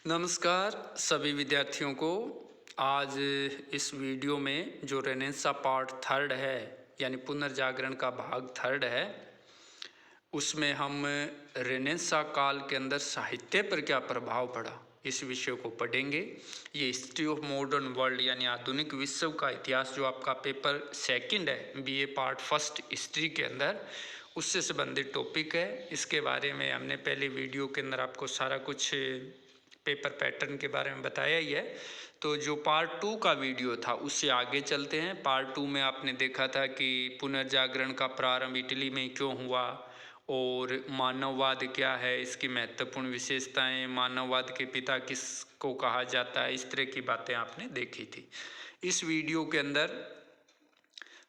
नमस्कार सभी विद्यार्थियों को। आज इस वीडियो में जो रेनेसां पार्ट थर्ड है यानी पुनर्जागरण का भाग थर्ड है, उसमें हम रेनेसां काल के अंदर साहित्य पर क्या प्रभाव पड़ा इस विषय को पढ़ेंगे। ये हिस्ट्री ऑफ मॉडर्न वर्ल्ड यानी आधुनिक विश्व का इतिहास जो आपका पेपर सेकंड है बीए पार्ट फर्स्ट हिस्ट्री के अंदर, उससे संबंधित टॉपिक है। इसके बारे में हमने पहले वीडियो के अंदर आपको सारा कुछ पेपर पैटर्न के बारे में बताया ही है। तो जो पार्ट टू का वीडियो था उससे आगे चलते हैं। पार्ट टू में आपने देखा था कि पुनर्जागरण का प्रारंभ इटली में क्यों हुआ और मानववाद क्या है, इसकी महत्वपूर्ण विशेषताएं, मानववाद के पिता किसको कहा जाता है, इस तरह की बातें आपने देखी थी। इस वीडियो के अंदर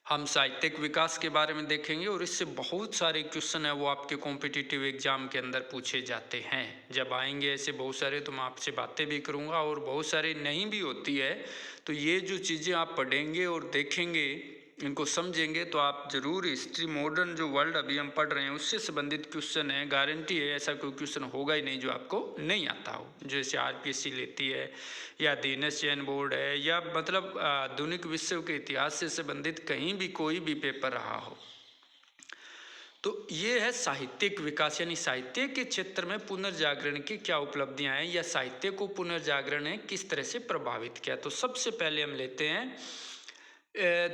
हम साहित्यिक विकास के बारे में देखेंगे और इससे बहुत सारे क्वेश्चन है वो आपके कॉम्पिटिटिव एग्जाम के अंदर पूछे जाते हैं। जब आएंगे ऐसे बहुत सारे तो मैं आपसे बातें भी करूंगा और बहुत सारे नहीं भी होती है। तो ये जो चीज़ें आप पढ़ेंगे और देखेंगे, इनको समझेंगे तो आप जरूर हिस्ट्री मॉडर्न जो वर्ल्ड अभी हम पढ़ रहे हैं उससे संबंधित क्वेश्चन है, गारंटी है ऐसा कोई क्वेश्चन होगा ही नहीं जो आपको नहीं आता हो। जैसे आरपीएससी लेती है या दीनश जैन बोर्ड है या मतलब आधुनिक विश्व के इतिहास से संबंधित कहीं भी कोई भी पेपर रहा हो। तो ये है साहित्यिक विकास यानी साहित्य के क्षेत्र में पुनर्जागरण की क्या उपलब्धियां हैं या साहित्य को पुनर्जागरण ने किस तरह से प्रभावित किया। तो सबसे पहले हम लेते हैं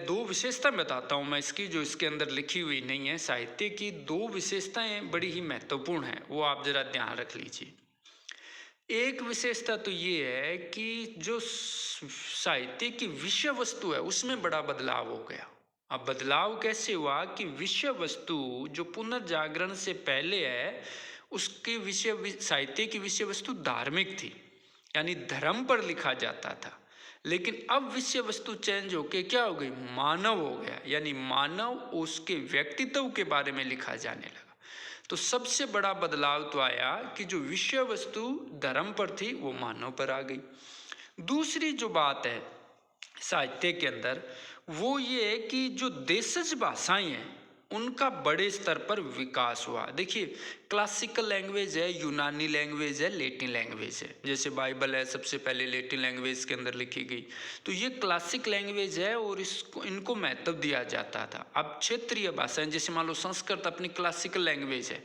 दो विशेषता बताता हूँ मैं इसकी, जो इसके अंदर लिखी हुई नहीं है। साहित्य की दो विशेषताएं बड़ी ही महत्वपूर्ण हैं, वो आप जरा ध्यान रख लीजिए। एक विशेषता तो ये है कि जो साहित्य की विषय वस्तु है उसमें बड़ा बदलाव हो गया। अब बदलाव कैसे हुआ कि विषय वस्तु जो पुनर्जागरण से पहले है उसके विषय साहित्य की विषय वस्तु धार्मिक थी यानी धर्म पर लिखा जाता था। लेकिन अब विषय वस्तु चेंज होके क्या हो गई, मानव हो गया, यानी मानव उसके व्यक्तित्व के बारे में लिखा जाने लगा। तो सबसे बड़ा बदलाव तो आया कि जो विषय वस्तु धर्म पर थी वो मानव पर आ गई। दूसरी जो बात है साहित्य के अंदर वो ये है कि जो देशज भाषाएं हैं उनका बड़े स्तर पर विकास हुआ। देखिए क्लासिकल लैंग्वेज है, यूनानी लैंग्वेज है, लैटिन लैंग्वेज है। जैसे बाइबल है सबसे पहले लैटिन लैंग्वेज के अंदर लिखी गई, तो ये क्लासिक लैंग्वेज है और इनको महत्व दिया जाता था। अब क्षेत्रीय भाषाएं जैसे मान लो संस्कृत अपनी क्लासिकल लैंग्वेज है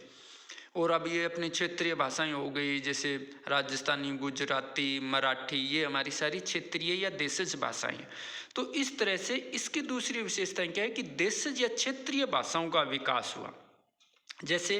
और अब ये अपनी क्षेत्रीय भाषाएं हो गई, जैसे राजस्थानी, गुजराती, मराठी, ये हमारी सारी क्षेत्रीय या देशज भाषाएं हैं। तो इस तरह से इसकी दूसरी विशेषता क्या है कि देशज या क्षेत्रीय भाषाओं का विकास हुआ। जैसे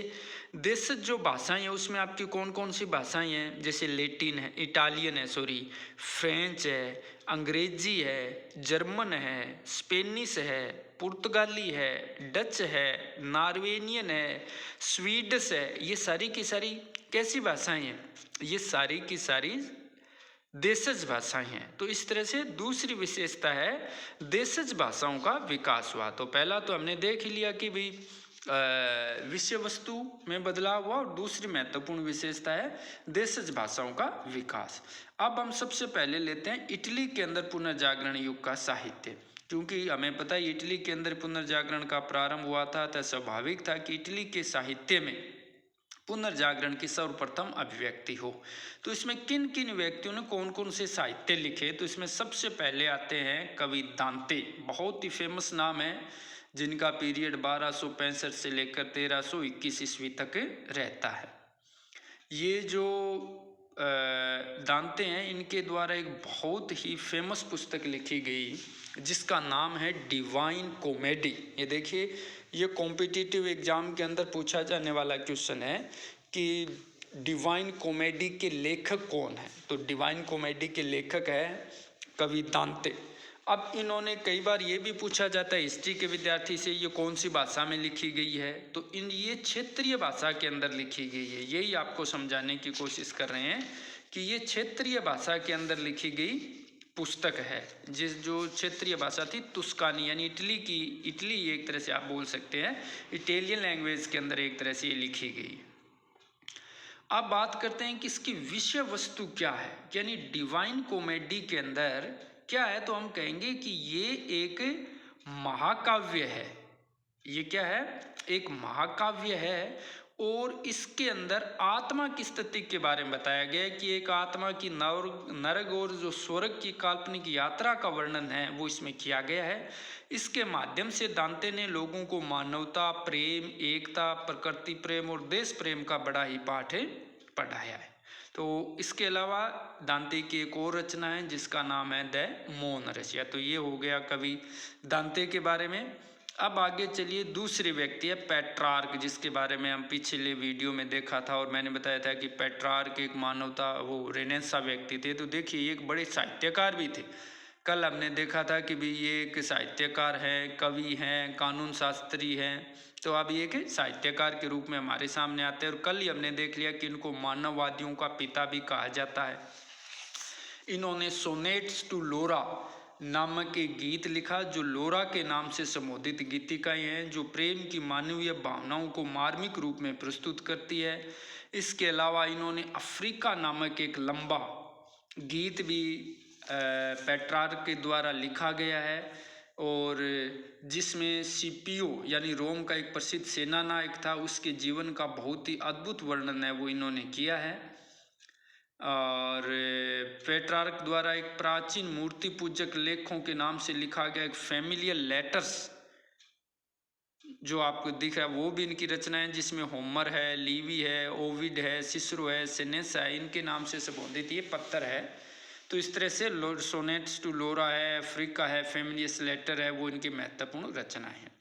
देशज जो भाषाएं हैं उसमें आपकी कौन कौन सी भाषाएं हैं, जैसे लेटिन है, इटालियन है, फ्रेंच है, अंग्रेजी है, जर्मन है, स्पेनिश है, पुर्तगाली है, डच है, नॉर्वेनियन है, स्वीडिश है। ये सारी की सारी कैसी भाषाएं हैं, ये सारी की सारी देशज भाषाएं हैं। तो इस तरह से दूसरी विशेषता है देशज भाषाओं का विकास हुआ। तो पहला तो हमने देख ही लिया कि भाई विषय वस्तु में बदलाव हुआ और दूसरी महत्वपूर्ण विशेषता है देशज भाषाओं का विकास। अब हम सबसे पहले लेते हैं इटली के अंदर पुनर्जागरण युग का साहित्य। क्योंकि हमें पता है इटली के अंदर पुनर्जागरण का प्रारंभ हुआ था, तो स्वाभाविक था कि इटली के साहित्य में पुनर्जागरण की सर्वप्रथम अभिव्यक्ति हो। तो इसमें किन किन व्यक्तियों ने कौन कौन से साहित्य लिखे, तो इसमें सबसे पहले आते हैं कवि दांते। बहुत ही फेमस नाम है जिनका पीरियड 1265 से लेकर 1321 ईस्वी तक रहता है। ये जो दांते हैं इनके द्वारा एक बहुत ही फेमस पुस्तक लिखी गई जिसका नाम है डिवाइन कॉमेडी। ये देखिए ये कॉम्पिटिटिव एग्जाम के अंदर पूछा जाने वाला क्वेश्चन है कि डिवाइन कॉमेडी के लेखक कौन है। तो डिवाइन कॉमेडी के लेखक है कवि दांते। अब इन्होंने कई बार ये भी पूछा जाता है हिस्ट्री के विद्यार्थी से ये कौन सी भाषा में लिखी गई है, तो ये क्षेत्रीय भाषा के अंदर लिखी गई है। यही आपको समझाने की कोशिश कर रहे हैं कि ये क्षेत्रीय भाषा के अंदर लिखी गई पुस्तक है। जो क्षेत्रीय भाषा थी तुस्कानी यानी इटली एक तरह से आप बोल सकते हैं इटालियन लैंग्वेज के अंदर एक तरह से ये लिखी गई। अब बात करते हैं कि इसकी विषय वस्तु क्या है, यानी डिवाइन कॉमेडी के अंदर क्या है। तो हम कहेंगे कि ये एक महाकाव्य है। ये क्या है, एक महाकाव्य है और इसके अंदर आत्मा की स्थिति के बारे में बताया गया है कि एक आत्मा की नरक और जो स्वर्ग की काल्पनिक यात्रा का वर्णन है वो इसमें किया गया है। इसके माध्यम से दांते ने लोगों को मानवता, प्रेम, एकता, प्रकृति प्रेम और देश प्रेम का बड़ा ही पाठ पढ़ाया है। तो इसके अलावा दांते की एक और रचना है जिसका नाम है द मौन रसिया। तो ये हो गया कवि दांते के बारे में। अब आगे चलिए, दूसरे व्यक्ति है पेट्रार्क, जिसके बारे में हम पिछले वीडियो में देखा था और मैंने बताया था कि पेट्रार्क एक मानवता वो रेनेसां व्यक्ति थे। तो देखिए एक बड़े साहित्यकार भी थे। कल हमने देखा था कि भी ये एक साहित्यकार हैं, कवि हैं, कानून शास्त्री हैं। तो अब ये कि साहित्यकार के रूप में हमारे सामने आते हैं। और कल ही हमने देख लिया कि इनको मानववादियों का पिता भी कहा जाता है। इन्होंने सोनेट्स टू लोरा नामक एक गीत लिखा जो लोरा के नाम से संबोधित गीतिकाएं हैं, जो प्रेम की मानवीय भावनाओं को मार्मिक रूप में प्रस्तुत करती है। इसके अलावा इन्होंने अफ्रीका नामक एक लंबा गीत भी पेट्रार्क के द्वारा लिखा गया है, और जिसमें सीपियो यानी रोम का एक प्रसिद्ध सेना नायक था, उसके जीवन का बहुत ही अद्भुत वर्णन है वो इन्होंने किया है। और पेट्रार्क द्वारा एक प्राचीन मूर्ति पूजक लेखों के नाम से लिखा गया एक फैमिलियल लेटर्स जो आपको दिख रहा है वो भी इनकी रचना है, जिसमें होमर है, लीवी है, ओविड है, सिसरो है, सेनेस है, इनके नाम से संबोधित ये पत्थर है। तो इस तरह से सोनेट्स टू लोरा है, अफ्रीका है, फैमिलियस लेटर है, वो इनकी महत्वपूर्ण रचना है।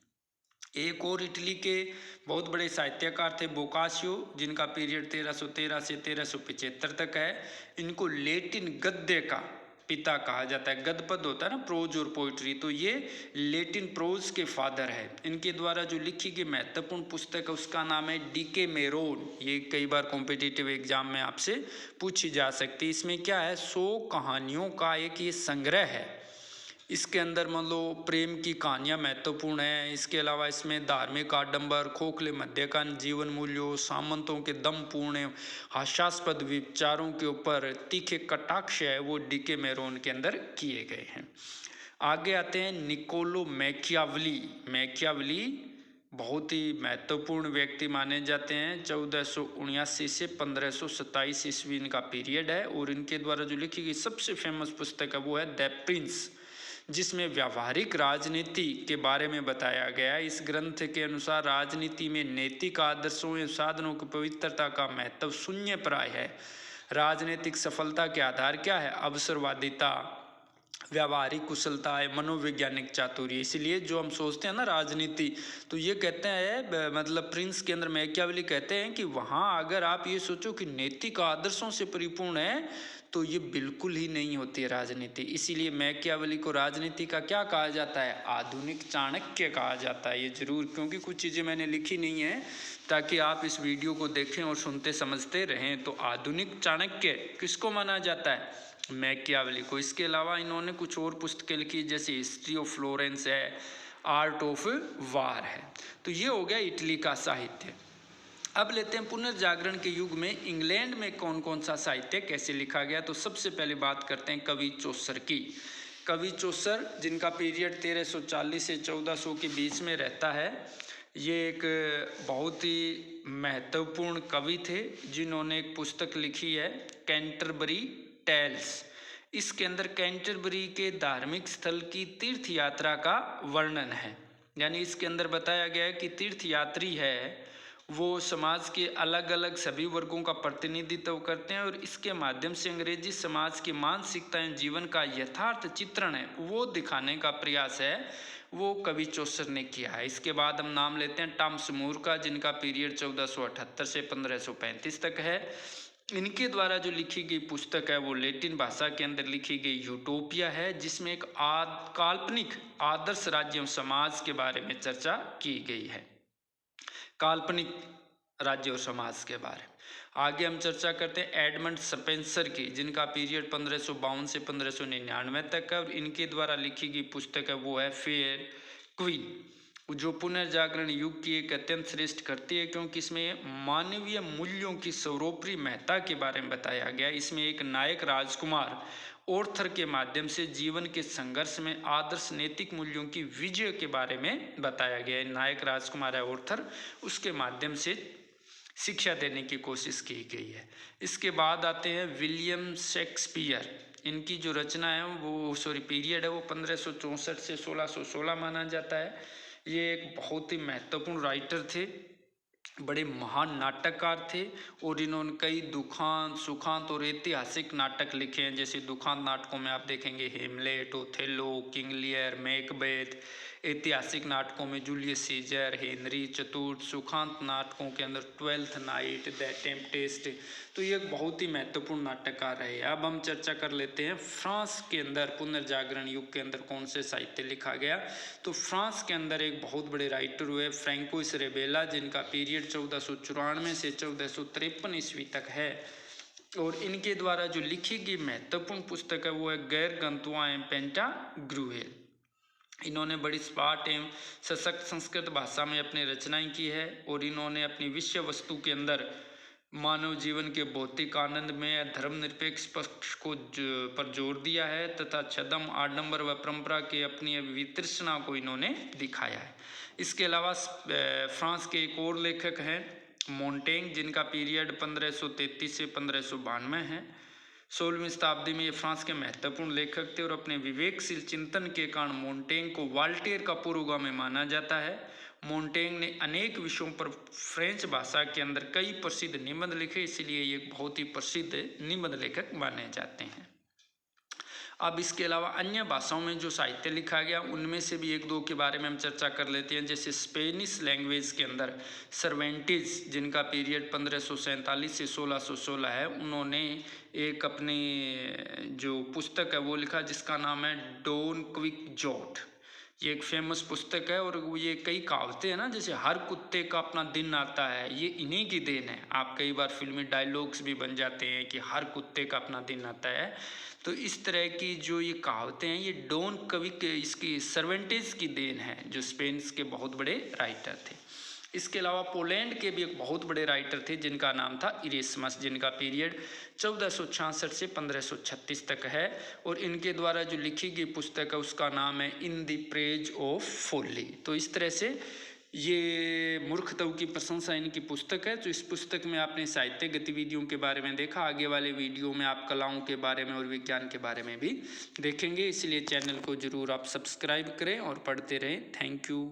एक और इटली के बहुत बड़े साहित्यकार थे बोकासियो, जिनका पीरियड 1313 से 1375 तक है। इनको लेटिन गद्य का पिता कहा जाता है। गद्य पद होता है ना, प्रोज और पोइट्री, तो ये लेटिन प्रोज के फादर है। इनके द्वारा जो लिखी गई महत्वपूर्ण पुस्तक है उसका नाम है डिकेमेरोन। ये कई बार कॉम्पिटिटिव एग्जाम में आपसे पूछी जा सकती है। इसमें क्या है, 100 कहानियों का एक ये संग्रह है। इसके अंदर मान लो प्रेम की कहानियाँ महत्वपूर्ण हैं। इसके अलावा इसमें धार्मिक आडंबर, खोखले मध्यकालीन जीवन मूल्यों, सामंतों के दमपूर्ण हास्यास्पद विचारों के ऊपर तीखे कटाक्ष है वो डिकेमेरोन के अंदर किए गए हैं। आगे आते हैं निकोलो मैकियावली। मैकियावली बहुत ही महत्वपूर्ण व्यक्ति माने जाते हैं। 1479 से 1527 ईस्वी इनका पीरियड है, और इनके द्वारा जो लिखी गई सबसे फेमस पुस्तक है वो है द प्रिंस, जिसमें व्यावहारिक राजनीति के बारे में बताया गया है। इस ग्रंथ के अनुसार राजनीति में नैतिक आदर्शों एवं साधनों की पवित्रता का महत्व शून्य प्राय है। राजनीतिक सफलता के आधार क्या है, अवसरवादिता, व्यावहारिक कुशलता है, मनोवैज्ञानिक चातुर्य। इसलिए जो हम सोचते हैं ना राजनीति, तो ये कहते हैं मतलब प्रिंस के अंदर मैकियावेली कहते हैं कि वहाँ अगर आप ये सोचो कि नैतिक आदर्शों से परिपूर्ण है तो ये बिल्कुल ही नहीं होती है राजनीति। इसीलिए मैकियावेली को राजनीति का क्या कहा जाता है, आधुनिक चाणक्य कहा जाता है। ये जरूर, क्योंकि कुछ चीज़ें मैंने लिखी नहीं है ताकि आप इस वीडियो को देखें और सुनते समझते रहें। तो आधुनिक चाणक्य किसको माना जाता है, मैकियावेली को। इसके अलावा इन्होंने कुछ और पुस्तकें लिखी जैसे हिस्ट्री ऑफ फ्लोरेंस है, आर्ट ऑफ वार है। तो ये हो गया इटली का साहित्य। अब लेते हैं पुनर्जागरण के युग में इंग्लैंड में कौन कौन सा साहित्य कैसे लिखा गया। तो सबसे पहले बात करते हैं कवि चौसर की। कवि चौसर जिनका पीरियड 1340 से 1400 के बीच में रहता है, ये एक बहुत ही महत्वपूर्ण कवि थे जिन्होंने एक पुस्तक लिखी है कैंटरबरी टेल्स। इसके अंदर कैंटरबरी के धार्मिक स्थल की तीर्थ यात्रा का वर्णन है। यानी इसके अंदर बताया गया है कि तीर्थ यात्री है वो समाज के अलग अलग सभी वर्गों का प्रतिनिधित्व करते हैं, और इसके माध्यम से अंग्रेजी समाज की मानसिकता एवं जीवन का यथार्थ चित्रण है वो दिखाने का प्रयास है वो कवि चौसर ने किया है। इसके बाद हम नाम लेते हैं टॉमस मूर का, जिनका पीरियड 1478 से 1535 तक है। इनके द्वारा जो लिखी गई पुस्तक है वो लैटिन भाषा के अंदर लिखी गई यूटोपिया है, जिसमें एक काल्पनिक आदर्श राज्य एवं समाज के बारे में चर्चा की गई है। काल्पनिक राज्य और समाज के बारे में आगे हम चर्चा करते हैं एडमंड स्पेंसर की, जिनका पीरियड 1552 से 1599 तक है, और इनके द्वारा लिखी गई पुस्तक है वो है फेयर क्वीन, जो पुनर्जागरण युग की एक अत्यंत श्रेष्ठ करती है, क्योंकि इसमें मानवीय मूल्यों की सर्वोपरि महत्ता के बारे में बताया गया। इसमें एक नायक राजकुमार ऑर्थर के माध्यम से जीवन के संघर्ष में आदर्श नैतिक मूल्यों की विजय के बारे में बताया गया है। नायक राजकुमार है ऑर्थर, उसके माध्यम से शिक्षा देने की कोशिश की गई है। इसके बाद आते हैं विलियम शेक्सपियर। इनकी जो रचना है वो पीरियड है वो 1564 से 1616 माना जाता है। ये एक बहुत ही महत्वपूर्ण राइटर थे, बड़े महान नाटककार थे और इन्होंने कई दुखांत सुखांत और ऐतिहासिक नाटक लिखे हैं। जैसे दुखांत नाटकों में आप देखेंगे हेमलेट, ओथेलो, किंग लियर, मैकबेथ। ऐतिहासिक नाटकों में जूलियस सीजर, हेनरी चतुर्थ। सुखांत नाटकों के अंदर ट्वेल्थ नाइट, द टेम्पटेस्ट। तो ये एक बहुत ही महत्वपूर्ण नाटककार रहे। अब हम चर्चा कर लेते हैं फ्रांस के अंदर पुनर्जागरण युग के अंदर कौन से साहित्य लिखा गया। तो फ्रांस के अंदर एक बहुत बड़े राइटर हुए फ्रैंकोइस रेबेला, जिनका पीरियड 1494 से 1453 ईस्वी तक है। और इनके द्वारा जो लिखी गई महत्वपूर्ण पुस्तक है वो है गैर गंतुआ एम पेंटाग्रुएल। इन्होंने बड़ी स्पाट एवं सशक्त संस्कृत भाषा में अपनी रचनाएं की है और इन्होंने अपनी विषय वस्तु के अंदर मानव जीवन के भौतिक आनंद में धर्मनिरपेक्ष पक्ष को पर जोर दिया है तथा छद्म, आडंबर व परंपरा के अपनी वितृष्णा को इन्होंने दिखाया है। इसके अलावा फ्रांस के एक और लेखक हैं मोंटेग, जिनका पीरियड 1533 से 1592 है। 16वीं शताब्दी में ये फ्रांस के महत्वपूर्ण लेखक थे और अपने विवेकशील चिंतन के कारण मोंटेग को वाल्टेयर का पूर्वगामी माना जाता है। मोंटेग ने अनेक विषयों पर फ्रेंच भाषा के अंदर कई प्रसिद्ध निबंध लिखे, इसलिए ये बहुत ही प्रसिद्ध निबंध लेखक माने जाते हैं। अब इसके अलावा अन्य भाषाओं में जो साहित्य लिखा गया उनमें से भी एक दो के बारे में हम चर्चा कर लेते हैं। जैसे स्पेनिश लैंग्वेज के अंदर सर्वेंटीज, जिनका पीरियड 1547 से 1616 है, उन्होंने एक अपनी जो पुस्तक है वो लिखा जिसका नाम है डॉन क्विक्जोट। ये एक फेमस पुस्तक है और ये कई कहावतें हैं ना, जैसे हर कुत्ते का अपना दिन आता है, ये इन्हीं की देन है। आप कई बार फिल्मी डायलॉग्स भी बन जाते हैं कि हर कुत्ते का अपना दिन आता है। तो इस तरह की जो ये कहावतें हैं ये डॉन क्विक इसकी सर्वेंटीज की देन है, जो स्पेन के बहुत बड़े राइटर थे। इसके अलावा पोलैंड के भी एक बहुत बड़े राइटर थे जिनका नाम था इरेस्मस, जिनका पीरियड 1466 से 1536 तक है और इनके द्वारा जो लिखी गई पुस्तक है उसका नाम है इन द प्रेज ऑफ फोली। तो इस तरह से ये मूर्खता की प्रशंसा इनकी पुस्तक है। तो इस पुस्तक में आपने साहित्य गतिविधियों के बारे में देखा। आगे वाले वीडियो में आप कलाओं के बारे में और विज्ञान के बारे में भी देखेंगे, इसलिए चैनल को जरूर आप सब्सक्राइब करें और पढ़ते रहें। Thank you.